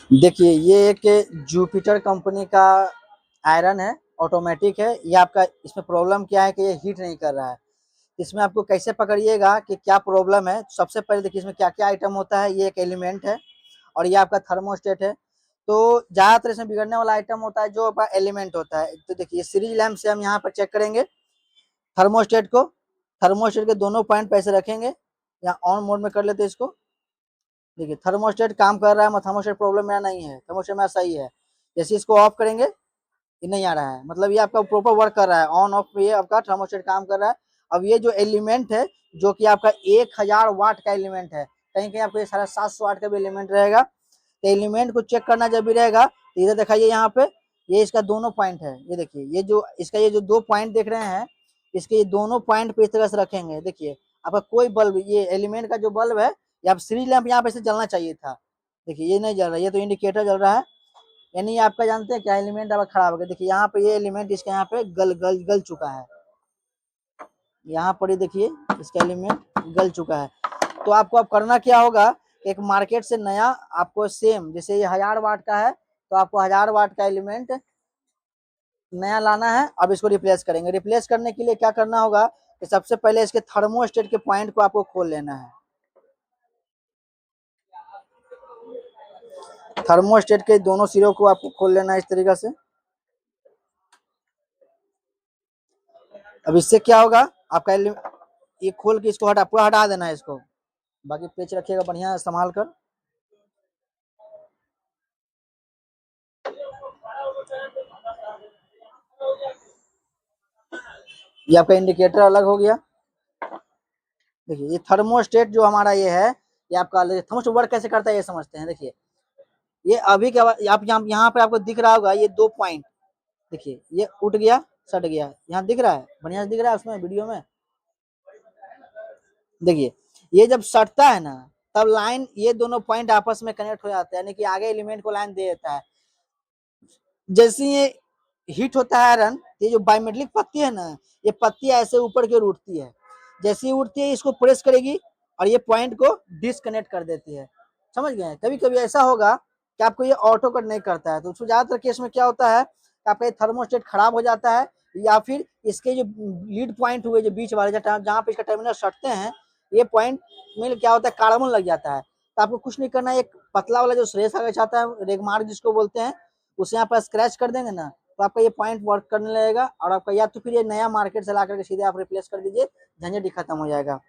देखिए ये एक जुपिटर कंपनी का आयरन है, ऑटोमेटिक है। ये आपका इसमें प्रॉब्लम क्या है कि ये हीट नहीं कर रहा है। इसमें आपको कैसे पकड़िएगा कि क्या प्रॉब्लम है। सबसे पहले देखिए इसमें क्या-क्या आइटम होता है। ये एक एलिमेंट है और ये आपका थर्मोस्टेट है। तो ज़्यादातर इसमें बिगड़ने वाला आइटम होता है जो आपका एलिमेंट होता है। तो देखिए सीरीज लैंप से हम यहाँ पर चेक करेंगे थर्मोस्टेट को। थर्मोस्टेट के दोनों पॉइंट पे ऐसे रखेंगे, यहाँ ऑन मोड में कर लेते हैं इसको। देखिए थर्मोस्टेट काम कर रहा है, थर्मोस्टेट प्रॉब्लम मेरा नहीं है, थर्मोस्टेट मेरा सही है। जैसे इसको ऑफ करेंगे ये नहीं आ रहा है, मतलब ये आपका प्रॉपर वर्क कर रहा है। ऑन ऑफ पे ये आपका थर्मोस्टेट काम कर रहा है। अब ये जो एलिमेंट है जो कि आपका 1000 वाट का एलिमेंट है, कहीं-कहीं आपको ये 750 वाट का भी एलिमेंट रहेगा। तो एलिमेंट को चेक करना जब भी रहेगा तो इधर दिखाइए यहाँ पे, ये इसका दोनों पॉइंट है। ये देखिए ये जो इसका ये जो 2 पॉइंट देख रहे हैं, इसके ये दोनों पॉइंट पे इस तरह से रखेंगे। देखिए आपका कोई बल्ब, ये एलिमेंट का जो बल्ब है, या सीरीज लैंप यहाँ पे से जलना चाहिए था। देखिए ये नहीं जल रहा है, ये तो इंडिकेटर जल रहा है। यानी आपका जानते हैं क्या एलिमेंट आपका खराब हो गया। देखिए यहाँ पे ये एलिमेंट इसके यहाँ पे गल चुका है। यहाँ पर ही देखिए इसका एलिमेंट गल चुका है। तो आपको अब करना क्या होगा, एक मार्केट से नया आपको सेम, जैसे ये 1000 वाट का है तो आपको 1000 वाट का एलिमेंट नया लाना है। अब इसको रिप्लेस करेंगे। रिप्लेस करने के लिए क्या करना होगा कि सबसे पहले इसके थर्मोस्टेट के पॉइंट को आपको खोल लेना है। थर्मोस्टेट के दोनों सिरों को आपको खोल लेना है इस तरीके से। अब इससे क्या होगा, आपका ये खोल के इसको हटा, पूरा हटा देना है इसको। बाकी पेच रखिएगा बढ़िया संभाल कर। ये आपका इंडिकेटर अलग हो गया। देखिए ये थर्मोस्टेट जो हमारा ये है, ये आपका थर्मोस्टेट वर्क कैसे करता है ये समझते हैं। देखिए ये अभी क्या आप यहाँ पे आपको दिख रहा होगा ये 2 पॉइंट, देखिए ये उठ गया, सट गया। यहाँ दिख रहा है, बढ़िया से दिख रहा है उसमें वीडियो में। देखिए ये जब सटता है ना, तब लाइन ये दोनों पॉइंट आपस में कनेक्ट हो जाते हैं, यानी कि आगे एलिमेंट को लाइन दे देता है। जैसे ये हिट होता है आयरन, ये जो बायोमेट्रिक पत्ती है ना, ये पत्ती ऐसे ऊपर की ओर उठती है। जैसे ही उठती है इसको प्रेस करेगी और ये पॉइंट को डिस्कनेक्ट कर देती है। समझ गए। कभी कभी ऐसा होगा कि आपको ये ऑटो कट नहीं करता है, तो उसको ज्यादातर केस में क्या होता है कि आपका ये थर्मोस्टेट खराब हो जाता है, या फिर इसके जो लीड पॉइंट हुए जो बीच वाले जहाँ पे इसका टर्मिनल सटते हैं, ये पॉइंट में क्या होता है कार्बन लग जाता है। तो आपको कुछ नहीं करना है, एक पतला वाला जो रेस आगे जाता है, रेगमार्क जिसको बोलते हैं, उसे यहाँ पर स्क्रैच कर देंगे ना, तो आपका ये पॉइंट वर्क करने लगेगा। और आपका या तो फिर ये नया मार्केट से ला करके सीधे आप रिप्लेस कर दीजिए, झंझट ही खत्म हो जाएगा।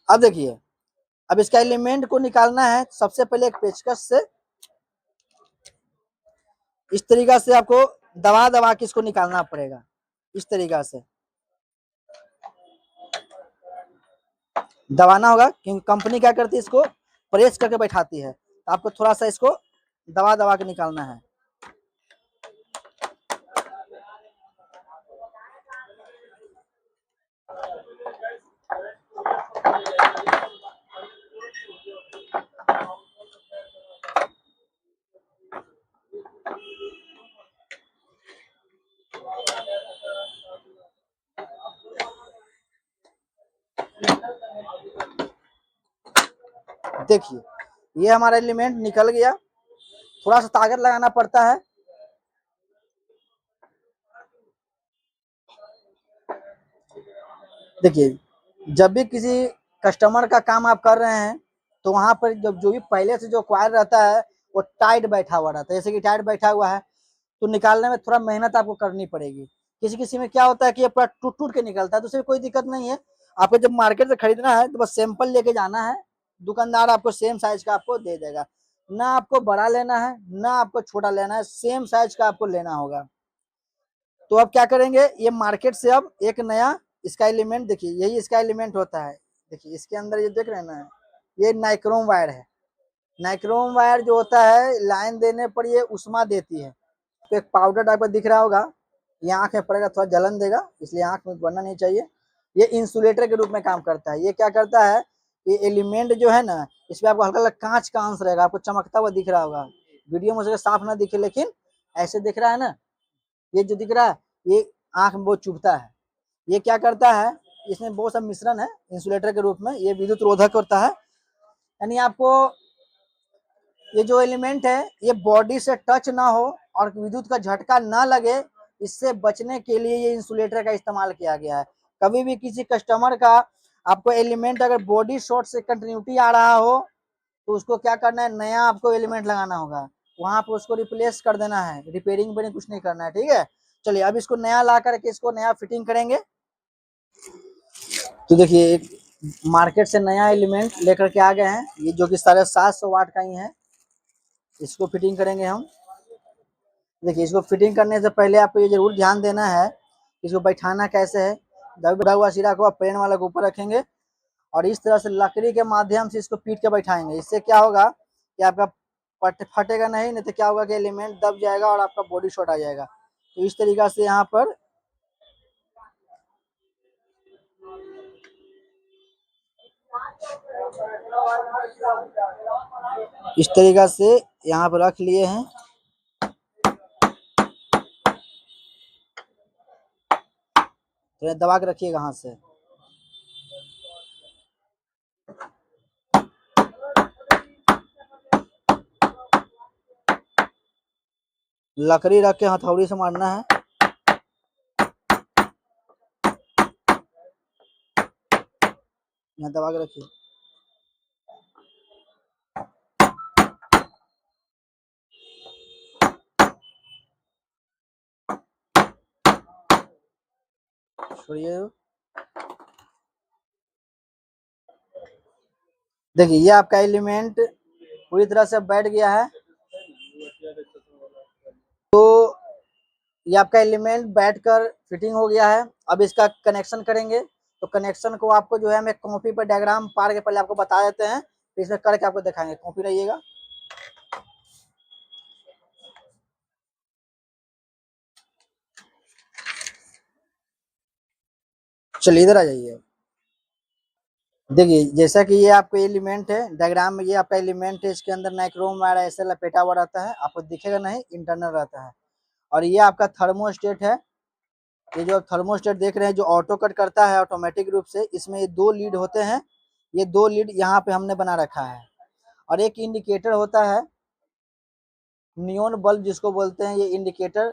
अब देखिए, अब इसका एलिमेंट को निकालना है। सबसे पहले एक पेचकस से इस तरीका से आपको दबा दबा के इसको निकालना पड़ेगा, इस तरीका से दबाना होगा, क्योंकि कंपनी क्या करती है इसको प्रेस करके बैठाती है। तो आपको थोड़ा सा इसको दबा दबा के निकालना है। देखिए ये हमारा एलिमेंट निकल गया। थोड़ा सा ताकत लगाना पड़ता है। देखिए जब भी किसी कस्टमर का काम आप कर रहे हैं, तो वहां पर जब जो भी पहले से जो क्वायर रहता है वो टाइट बैठा हुआ रहता है। जैसे कि टाइट बैठा हुआ है तो निकालने में थोड़ा मेहनत आपको करनी पड़ेगी। किसी किसी में क्या होता है कि ये पूरा टूट टूट के निकलता है, तो उसमें कोई दिक्कत नहीं है। आपको जब मार्केट से खरीदना है तो बस सैंपल लेके जाना है, दुकानदार आपको सेम साइज का आपको दे देगा। ना आपको बड़ा लेना है ना आपको छोटा लेना है, सेम साइज का आपको लेना होगा। तो अब क्या करेंगे, ये मार्केट से अब एक नया इसका एलिमेंट, देखिए यही इसका एलिमेंट होता है। देखिए इसके अंदर ये देख रहे हैं ना, ये नाइक्रोम वायर है। नाइक्रोम वायर जो होता है लाइन देने पर ये उष्मा देती है। तो एक पाउडर टाइप का दिख रहा होगा, ये आंख में पड़ेगा थोड़ा जलन देगा, इसलिए आंख में पड़ना नहीं चाहिए। ये इंसुलेटर के रूप में काम करता है। ये क्या करता है, ये एलिमेंट जो है ना, इसमें आपको हल्का हल्का कांच का अंश रहेगा, आपको चमकता हुआ दिख रहा होगा। वीडियो में साफ ना दिखे, लेकिन ऐसे दिख रहा है ना, ये जो दिख रहा है ये आंख में बहुत चुभता है। ये क्या करता है, इसमें बहुत सा मिश्रण है इंसुलेटर के रूप में, ये विद्युत रोधक होता है। यानी आपको ये जो एलिमेंट है ये बॉडी से टच ना हो और विद्युत का झटका ना लगे, इससे बचने के लिए ये इंसुलेटर का इस्तेमाल किया गया है। कभी भी किसी कस्टमर का आपको एलिमेंट अगर बॉडी शॉर्ट से कंटिन्यूटी आ रहा हो तो उसको क्या करना है, नया आपको एलिमेंट लगाना होगा, वहां पर उसको रिप्लेस कर देना है, रिपेयरिंग भी कुछ नहीं करना है, ठीक है। चलिए अब इसको नया ला करके इसको नया फिटिंग करेंगे। तो देखिए एक मार्केट से नया एलिमेंट लेकर के आ गए हैं, ये जो कि 750 वाट का ही है। इसको फिटिंग करेंगे हम। देखिए इसको फिटिंग करने से पहले आपको ये जरूर ध्यान देना है इसको बैठाना कैसे है। दबा हुआ सिरा को आप प्लेन वाला के ऊपर रखेंगे और इस तरह से लकड़ी के माध्यम से इसको पीट के बैठाएंगे। इससे क्या होगा कि आपका पट फटेगा नहीं तो क्या होगा कि एलिमेंट दब जाएगा और आपका बॉडी शॉर्ट आ जाएगा। तो इस तरीका से यहाँ पर इस तरीका से यहाँ पर रख लिए हैं। तो दबा के रखिएगा हाथ से। लकड़ी रख के हथौड़ी से मारना है। यहाँ दबा के रखिए। छोड़िए। देखिए ये आपका एलिमेंट पूरी तरह से बैठ गया है। तो ये आपका एलिमेंट बैठकर फिटिंग हो गया है। अब इसका कनेक्शन करेंगे। तो कनेक्शन को आपको जो है हम एक कॉपी पर डायग्राम पार के पहले आपको बता देते हैं, फिर इसमें करके आपको दिखाएंगे। कॉपी रहिएगा। चलिए इधर आ जाइए। देखिए जैसा कि ये आपका एलिमेंट है डायग्राम में, ये आपका एलिमेंट है, इसके अंदर नाइक्रोम वायर ऐसे लपेटा हुआ रहता है, आपको दिखेगा नहीं, इंटरनल रहता है। और ये आपका थर्मोस्टेट है। ये जो थर्मोस्टेट देख रहे हैं जो ऑटो कट करता है ऑटोमेटिक रूप से, इसमें ये 2 लीड होते हैं। ये 2 लीड यहाँ पे हमने बना रखा है। और एक इंडिकेटर होता है, नियॉन बल्ब जिसको बोलते हैं। ये इंडिकेटर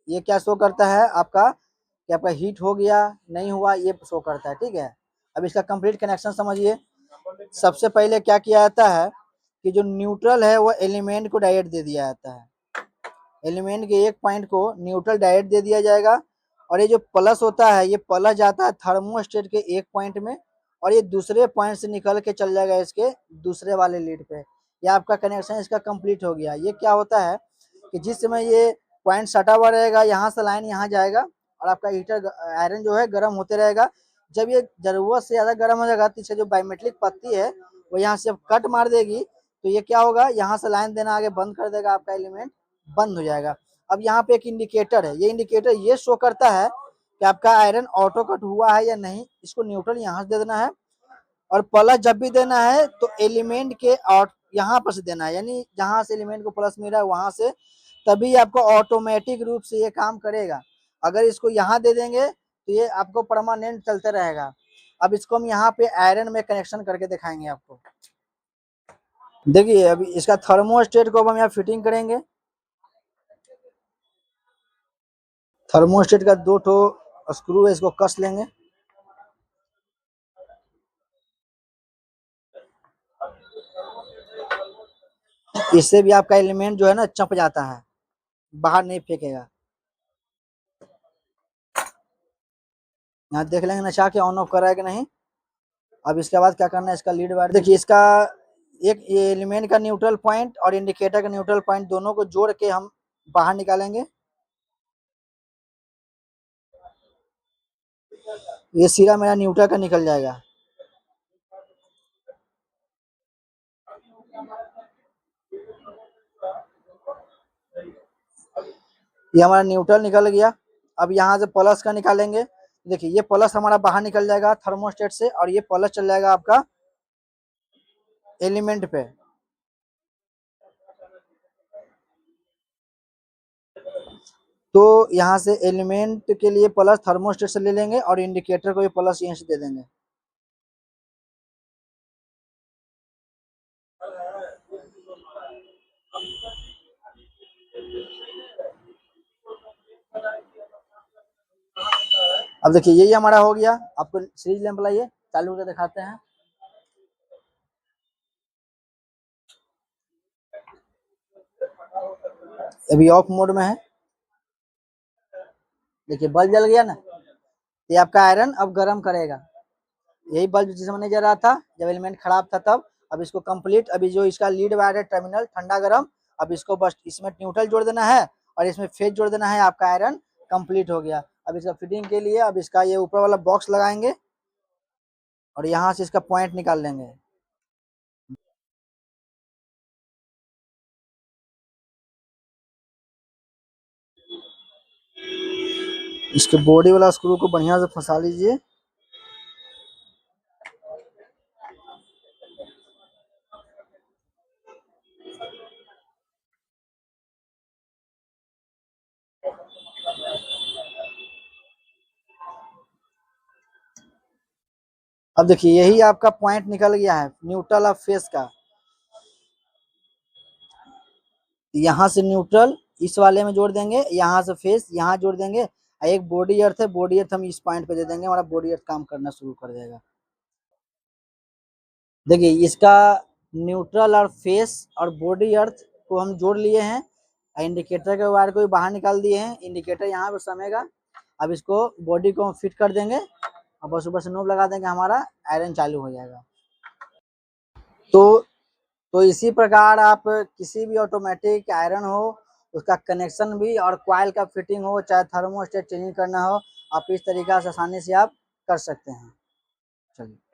ये क्या शो करता है आपका कि आपका हीट हो गया नहीं हुआ, ये शो करता है, ठीक है। अब इसका कंप्लीट कनेक्शन समझिए। सबसे पहले क्या किया जाता है कि जो न्यूट्रल है वो एलिमेंट को डायरेक्ट दे दिया जाता है। एलिमेंट के एक पॉइंट को न्यूट्रल डायरेक्ट दे दिया जाएगा और ये जो प्लस होता है ये प्लस जाता है थर्मोस्टेट के एक पॉइंट में और ये दूसरे पॉइंट से निकल के चल जाएगा इसके दूसरे वाले लीड पे। ये आपका कनेक्शन इसका कंप्लीट हो गया। ये क्या होता है कि जिस समय ये पॉइंट सटा हुआ रहेगा, यहाँ से लाइन यहाँ जाएगा और आपका हीटर आयरन जो है गर्म होते रहेगा। जब ये जरूरत से ज्यादा गर्म हो जाएगा तो इससे जो बायोमेट्रिक पत्ती है वो यहाँ से कट मार देगी। तो ये क्या होगा, यहाँ से लाइन देना आगे बंद कर देगा, आपका एलिमेंट बंद हो जाएगा। अब यहाँ पे एक इंडिकेटर है, ये इंडिकेटर ये शो करता है कि आपका आयरन ऑटो कट हुआ है या नहीं। इसको न्यूट्रल यहाँ से दे देना है और प्लस जब भी देना है तो एलिमेंट के यहाँ पर से देना है, यानी जहां से एलिमेंट को प्लस मिला है वहां से, तभी आपको ऑटोमेटिक रूप से ये काम करेगा। अगर इसको यहाँ दे देंगे तो ये आपको परमानेंट चलते रहेगा। अब इसको हम यहाँ पे आयरन में कनेक्शन करके दिखाएंगे आपको। देखिए अभी इसका थर्मोस्टेट को अब हम यहाँ फिटिंग करेंगे। थर्मोस्टेट का 2 ठो स्क्रू है, इसको कस लेंगे। इससे भी आपका एलिमेंट जो है ना चप जाता है, बाहर नहीं फेंकेगा। यहाँ देख लेंगे नचा के ऑन ऑफ कर रहा है कि नहीं। अब इसके बाद क्या करना है, इसका लीड वायर देखिए, इसका एक ये एलिमेंट का न्यूट्रल पॉइंट और इंडिकेटर का न्यूट्रल पॉइंट दोनों को जोड़ के हम बाहर निकालेंगे। ये सिरा मेरा न्यूट्रल का निकल जाएगा। ये हमारा न्यूट्रल निकल गया। अब यहाँ से प्लस का निकालेंगे। देखिए ये प्लस हमारा बाहर निकल जाएगा थर्मोस्टेट से और ये प्लस चल जाएगा आपका एलिमेंट पे। तो यहाँ से एलिमेंट के लिए प्लस थर्मोस्टेट से ले लेंगे और इंडिकेटर को भी प्लस यहीं से दे देंगे। अब देखिए यही हमारा हो गया। आपको सीरीज लैंप लाइए, चालू करके दिखाते हैं। अभी ऑफ मोड में है। देखिए बल्ब जल गया ना। ये आपका आयरन अब गर्म करेगा। यही बल्ब जिस समय नहीं जल रहा था, जब एलिमेंट खराब था तब। अब इसको कंप्लीट, अभी जो इसका लीड वायर है टर्मिनल ठंडा गर्म, अब इसको बस इसमें न्यूट्रल जोड़ देना है और इसमें फेज जोड़ देना है। आपका आयरन कंप्लीट हो गया। अब इसका फिटिंग के लिए अब इसका ये ऊपर वाला बॉक्स लगाएंगे और यहाँ से इसका पॉइंट निकाल लेंगे। इसके बॉडी वाला स्क्रू को बढ़िया से फंसा लीजिए। अब देखिए यही आपका पॉइंट निकल गया है न्यूट्रल और फेस का। यहाँ से न्यूट्रल इस वाले में जोड़ देंगे, यहाँ से फेस यहाँ जोड़ देंगे। एक बॉडी अर्थ है, बॉडी अर्थ हम इस पॉइंट पे दे देंगे, हमारा बॉडी अर्थ काम करना शुरू कर देगा। देखिए इसका न्यूट्रल और फेस और बॉडी अर्थ को हम जोड़ लिए हैं। इंडिकेटर के वायर को भी बाहर निकाल दिए हैं। इंडिकेटर यहाँ पे समेगा। अब इसको बॉडी को हम फिट कर देंगे और बस ऊपर से नोब लगा देंगे, हमारा आयरन चालू हो जाएगा। तो तो इसी प्रकार आप किसी भी ऑटोमेटिक आयरन हो, उसका कनेक्शन भी और कॉइल का फिटिंग हो, चाहे थर्मोस्टेट चेंज करना हो, आप इस तरीका से आसानी से आप कर सकते हैं। चलिए।